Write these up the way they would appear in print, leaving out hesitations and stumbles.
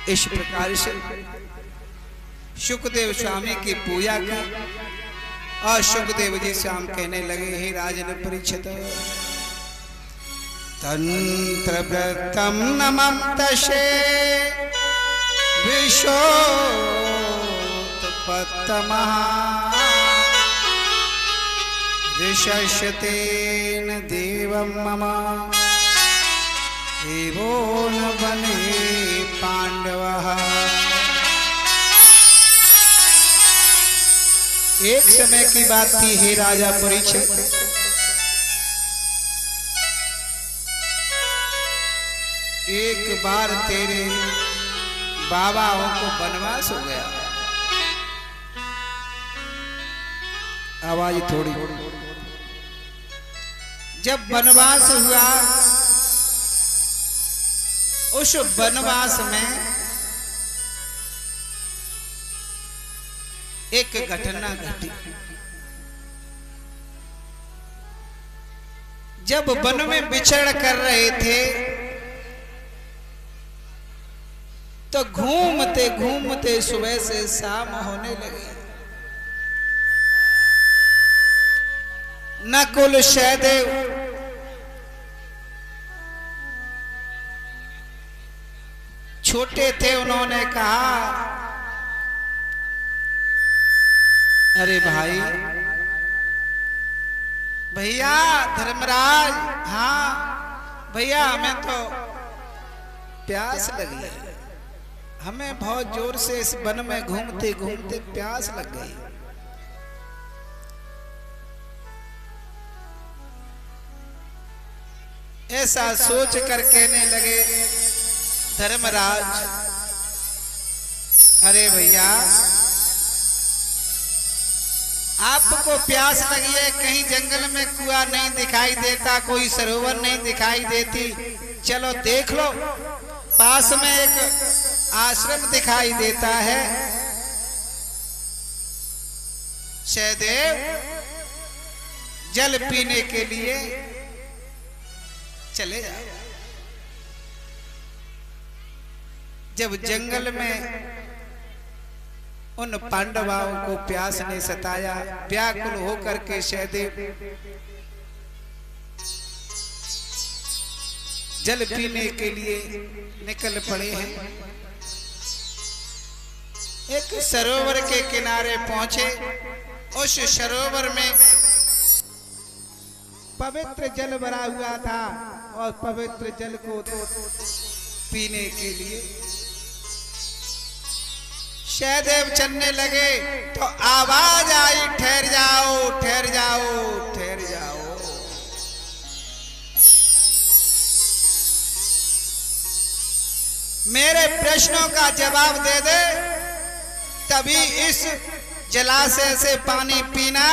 इस प्रकार से सुखदेव स्वामी की पूजा की और सुखदेव जी श्याम कहने लगे, हे राजन परीक्षित, तंत्र व्रतम नमं तसे विशोत्पत्तमः ऋषस्यतेन देवं मम एवो न बने पांडवः। एक समय की बात थी, हे राजा परीक्षित, एक बार तेरे बाबाओं को वनवास हो गया। आवाज थोड़ी। जब वनवास हुआ, उस वनवास में एक घटना घटी। जब वन में विचरण कर रहे थे तो घूमते घूमते सुबह से शाम होने लगी। नकुल सहदेव छोटे थे, उन्होंने कहा, अरे भाई, भैया धर्मराज, हाँ भैया, हमें तो प्यास लगी है, हमें बहुत जोर से इस वन में घूमते घूमते प्यास लग गई। ऐसा सोच कर कहने लगे, धर्मराज, अरे भैया, आपको प्यास लगी है, कहीं जंगल में कुआं नहीं दिखाई देता, कोई सरोवर नहीं दिखाई देती, चलो देख लो, पास में एक आश्रम दिखाई देता है, सहदेव जल पीने के लिए चले जाओ। जब जंगल में उन पांडवों को प्यास ने सताया, व्याकुल होकर के सहदेव जल पीने के लिए निकल पड़े हैं। एक सरोवर के किनारे पहुंचे। उस सरोवर में पवित्र जल भरा हुआ था और पवित्र जल को पीने के लिए सहदेव चलने लगे तो आवाज आई, ठहर जाओ, ठहर जाओ, ठहर जाओ। मेरे प्रश्नों का जवाब दे दे, तभी इस जलाशय से पानी पीना,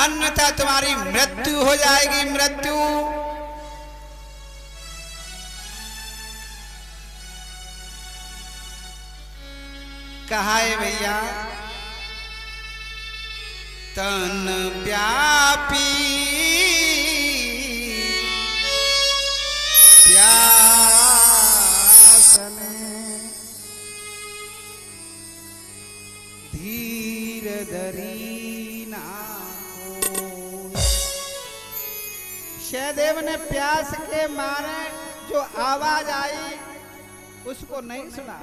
अन्यथा तुम्हारी मृत्यु हो जाएगी, मृत्यु। कहा है भैया, तन व्यापी प्यासने धीर धरी ना कोई। सहदेव ने प्यास के मारे जो आवाज आई उसको नहीं सुना।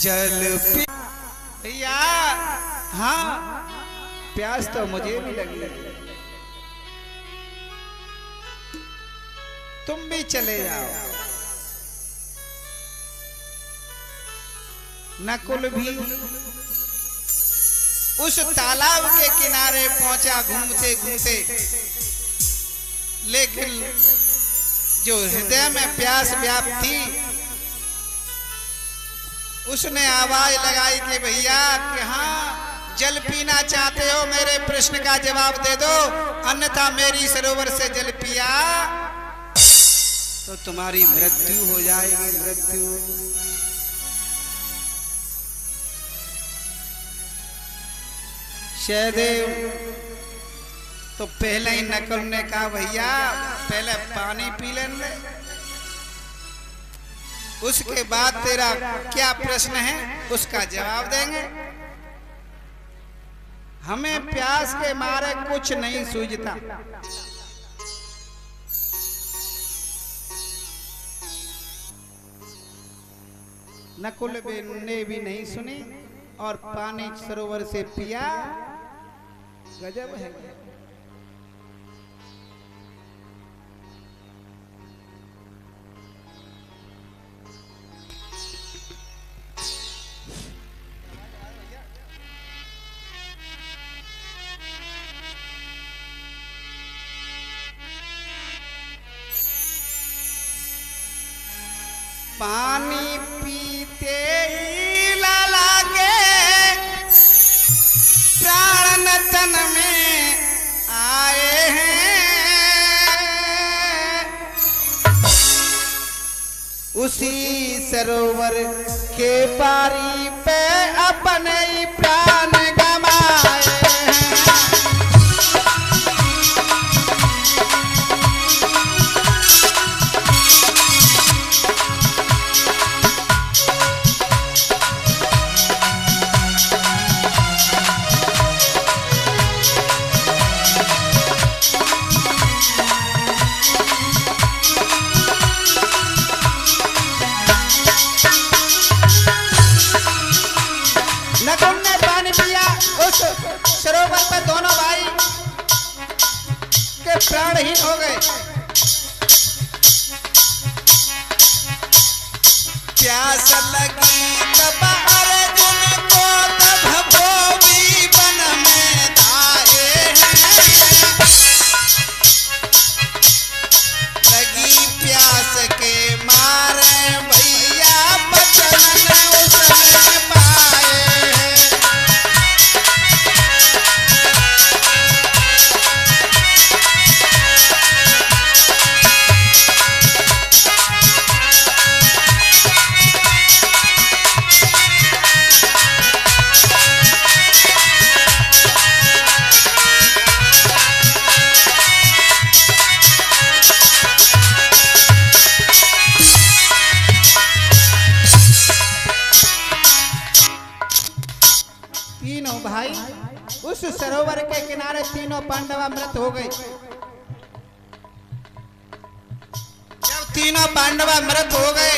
जल पी भैया, हाँ प्यास तो मुझे भी लगी, तुम भी चले जाओ। नकुल भी उस तालाब के किनारे पहुंचा घूमते घूमते, लेकिन जो हृदय में प्यास व्याप्त थी उसने आवाज लगाई कि भैया, कि हाँ जल पीना चाहते हो, मेरे प्रश्न का जवाब दे दो, अन्यथा मेरी सरोवर से जल पिया तो तुम्हारी मृत्यु हो जाएगी, मृत्यु। सहदेव तो पहले ही नकुल ने कहा, भैया पहले पानी पी लेने दे, उसके बाद तेरा क्या प्रश्न है उसका जवाब देंगे। हमें प्यास के मारे कुछ नहीं सूझता। नकुल ने भी नहीं सुनी और पानी सरोवर से पिया। गजब है। पानी पीते ही लागे प्राण तन में आए हैं, उसी सरोवर के पारी पे अपने ही प्राण गमाए हैं। सरोवर पे दोनों भाई के प्राणहीन हो गए। प्यास लगी तब अर्जुन को, तब वो भी वन में आए हैं। लगी प्यास के मारे भैया बचन उसने पाए हैं। तीनों भाई उस सरोवर के किनारे तीनों पांडव मृत हो गए। जब तीनों पांडव मृत हो गए,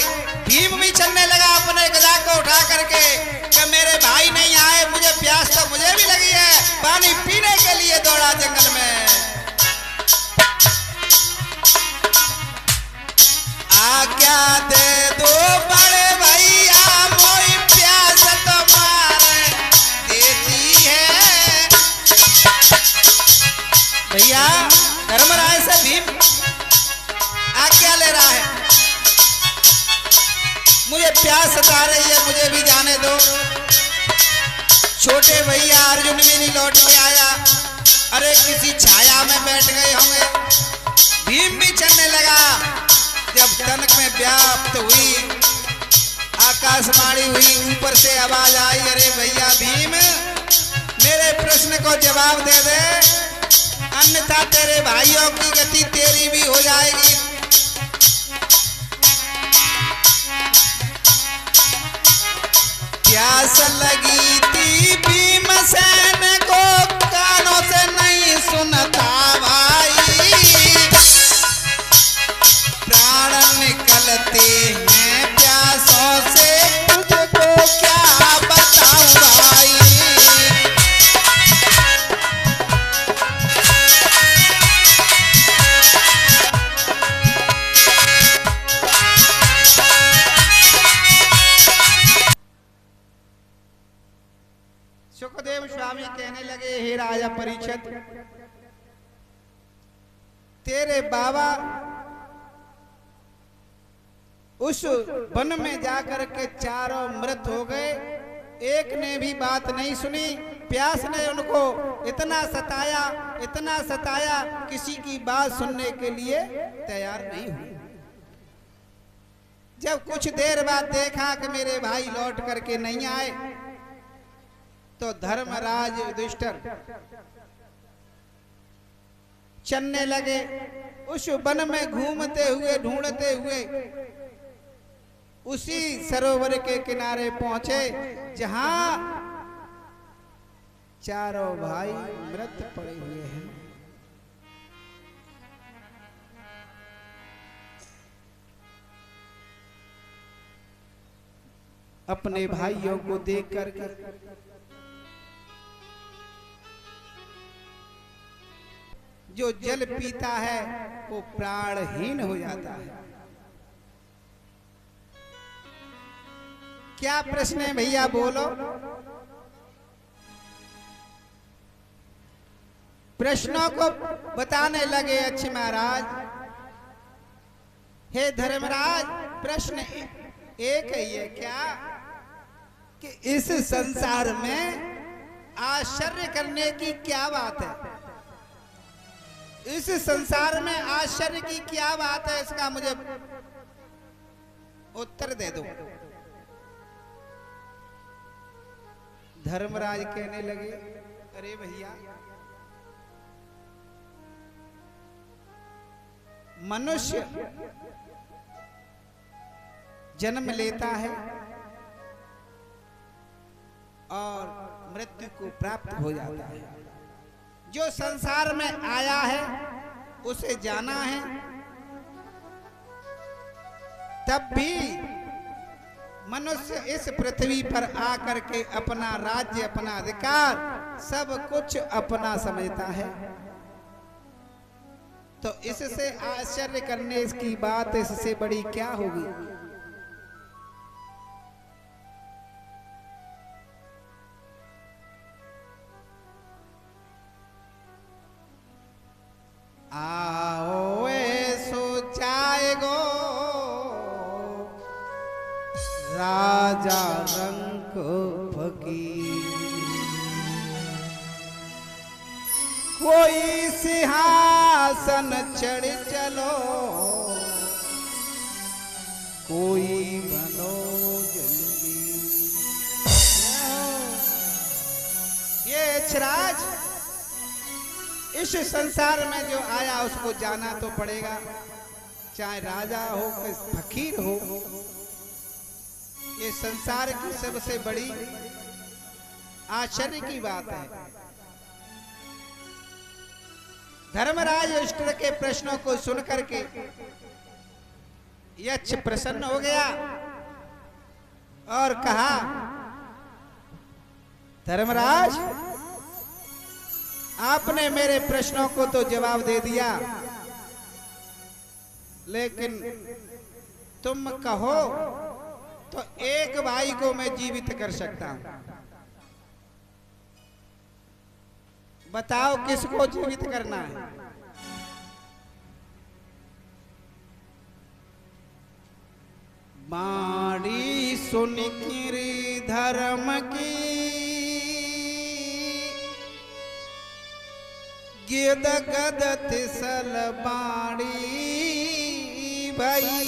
भीम भी चलने लगा अपने गदा को उठा करके कि मेरे भाई नहीं आए, मुझे प्यास तो मुझे भी लगी है, पानी पीने के लिए दौड़ा जंगल में। आज्ञा दे दो बड़े भैया, मोई प्यास तुम्हारे देती है। भैया धर्मराज से भीम आज्ञा ले रहा है, मुझे प्यास सता रही है, मुझे भी जाने दो। छोटे भैया अर्जुन भी नहीं लौट के आया, अरे किसी छाया में बैठ गए होंगे। भीम भी चलने लगा। जब तनक में व्याप्त हुई, आकाशवाणी हुई, ऊपर से आवाज आई, अरे भैया भीम मेरे प्रश्न को जवाब दे दे, अन्यथा तेरे भाइयों की गति तेरी भी हो जाएगी। प्यास लगी थी भीमसेन को, कानों से नहीं सुनता भाई, प्राण निकलते हैं प्यासों से, तुझको क्या बताऊं भाई। सुखदेव स्वामी कहने लगे, हे राजा परीक्षित, तेरे बाबा उस वन में जाकर के चारों मृत हो गए, एक ने भी बात नहीं सुनी। प्यास ने उनको इतना सताया, किसी की बात सुनने के लिए तैयार नहीं हुई। जब कुछ देर बाद देखा कि मेरे भाई लौट करके नहीं आए, तो धर्मराज युधिष्ठिर चलने लगे। उस वन में घूमते हुए ढूंढते हुए उसी सरोवर के किनारे पहुंचे जहां चारों भाई मृत पड़े हुए हैं। अपने भाइयों को देख करके जो जल पीता है वो प्राणहीन हो जाता है। क्या प्रश्न है भैया, बोलो। प्रश्नों को बताने लगे अच्छे महाराज। हे धर्मराज, प्रश्न एक ही है क्या कि इस संसार में आश्चर्य करने की क्या बात है? इस संसार में आश्चर्य की क्या बात है, इसका मुझे उत्तर दे दो। धर्मराज कहने लगे, अरे भैया, मनुष्य जन्म लेता है और मृत्यु को प्राप्त हो जाता है। जो संसार में आया है उसे जाना है। तब भी मनुष्य इस पृथ्वी पर आकर के अपना राज्य, अपना अधिकार, सब कुछ अपना समझता है। तो इससे आश्चर्य करने की बात इससे बड़ी क्या होगी? आओ सोचाए गो राजा रंग फकीर, कोई सिंहासन चढ़ चलो, कोई बनो जल्दी। ये यक्षराज इस संसार में जो आया उसको जाना तो पड़ेगा, चाहे राजा हो कि फकीर हो। ये संसार की सबसे बड़ी आश्चर्य की बात है। धर्मराज युधिष्ठिर के प्रश्नों को सुनकर के यक्ष प्रसन्न हो गया और कहा, धर्मराज, आपने मेरे प्रश्नों को तो जवाब दे दिया, लेकिन तुम कहो तो एक भाई को मैं जीवित कर सकता हूं। बताओ किसको जीवित करना है? बाड़ी सुन की धर्म की गिद गद तिसल बाड़ी भाई,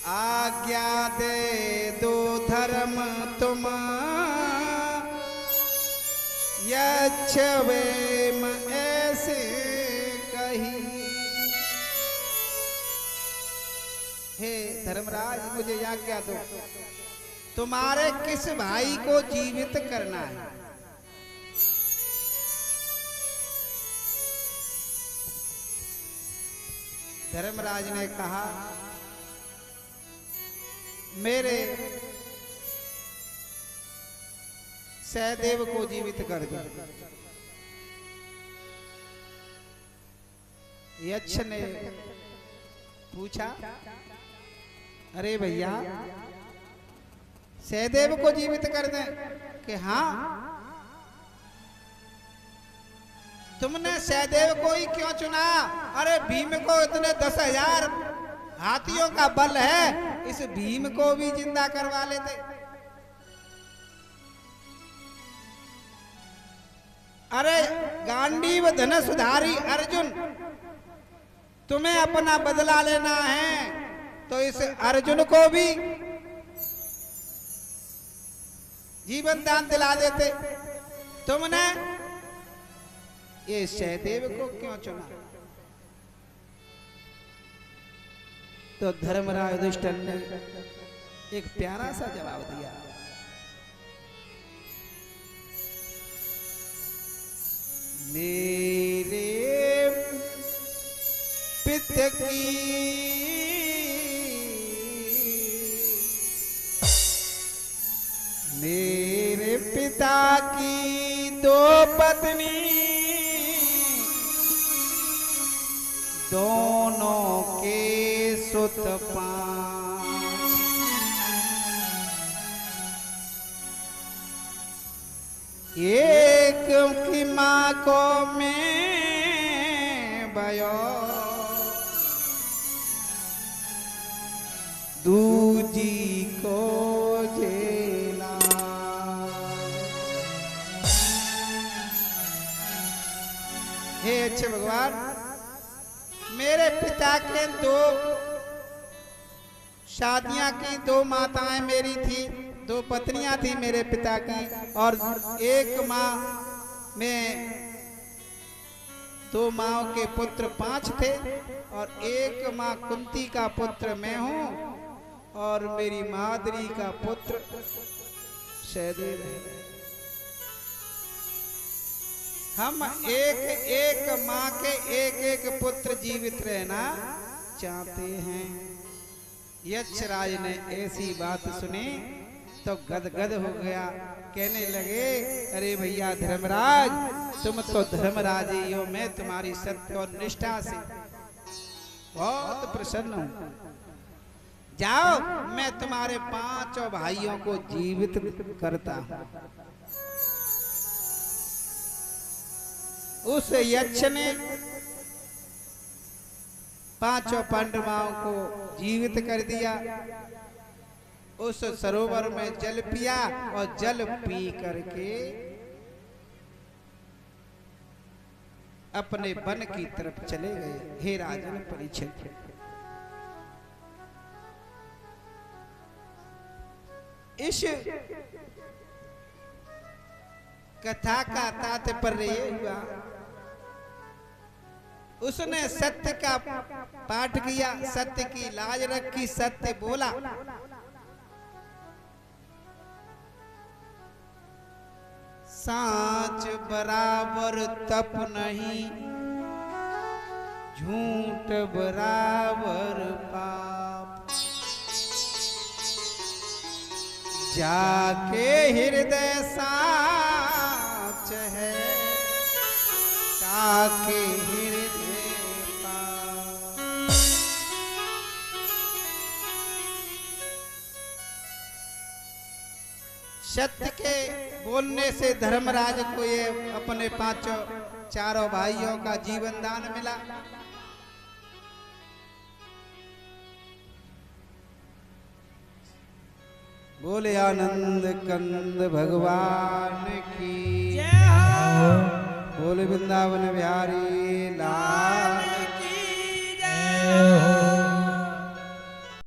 आज्ञा दे दो धर्म तुम यच्छवेम ऐसे कही। हे धर्मराज, मुझे आज्ञा दो, तुम्हारे किस भाई को जीवित करना है? धर्मराज ने कहा, मेरे सहदेव को जीवित कर दो। यक्ष ने पूछा, अरे भैया, सहदेव को जीवित कर दें? कि हाँ। तुमने सहदेव को ही क्यों चुना? अरे भीम को इतने 10,000 हाथियों का बल है, इस भीम को भी जिंदा करवा लेते। अरे गांडीव धनुषधारी अर्जुन, तुम्हें अपना बदला लेना है तो इस अर्जुन को भी जीवन दान दिला देते। तुमने ये सहदेव को क्यों चुना? तो धर्मराज युधिष्ठिर ने एक प्यारा सा जवाब दिया। मेरे पिता की मेरे पिता की दो पत्नी, दोनों के सुत पांच, एक की माँ को मैं भयो, दूजी को जेला। हे अच्छे भगवान, मेरे पिता के दो शादियां की, दो माताएं मेरी थी, दो पत्नियां थी मेरे पिता की, और एक माँ में दो माओं के पुत्र 5 थे, और एक माँ कुंती का पुत्र मैं हूं, और मेरी माद्री का पुत्र सहदेव है। हम एक एक माँ के एक एक पुत्र जीवित रहना चाहते हैं। यक्षराज ने ऐसी बात सुनी तो गदगद हो गया, कहने लगे, अरे भैया धर्मराज, तुम तो धर्मराज ही हो, मैं तुम्हारी सत्य और निष्ठा से बहुत प्रसन्न हूं। जाओ, मैं तुम्हारे 5 भाइयों को जीवित करता हूं। उस यक्ष ने 5 पांडवों को जीवित कर दिया। उस सरोवर में जल पिया और जल पी करके अपने वन की तरफ चले गए। हे राजन परीक्षित, इस कथा का तात्पर्य ये हुआ, उसने सत्य का पाठ किया, सत्य की लाज रखी, सत्य बोला। साच बराबर तप नहीं, झूठ बराबर पाप, जाके हृदय साच है, ताके हृदय पाप। सत्य के बोलने से धर्मराज को ये अपने 4 भाइयों का जीवन दान मिला। बोले आनंद कंद भगवान की जय हो, बोले वृंदावन बिहारी लाल की जय हो।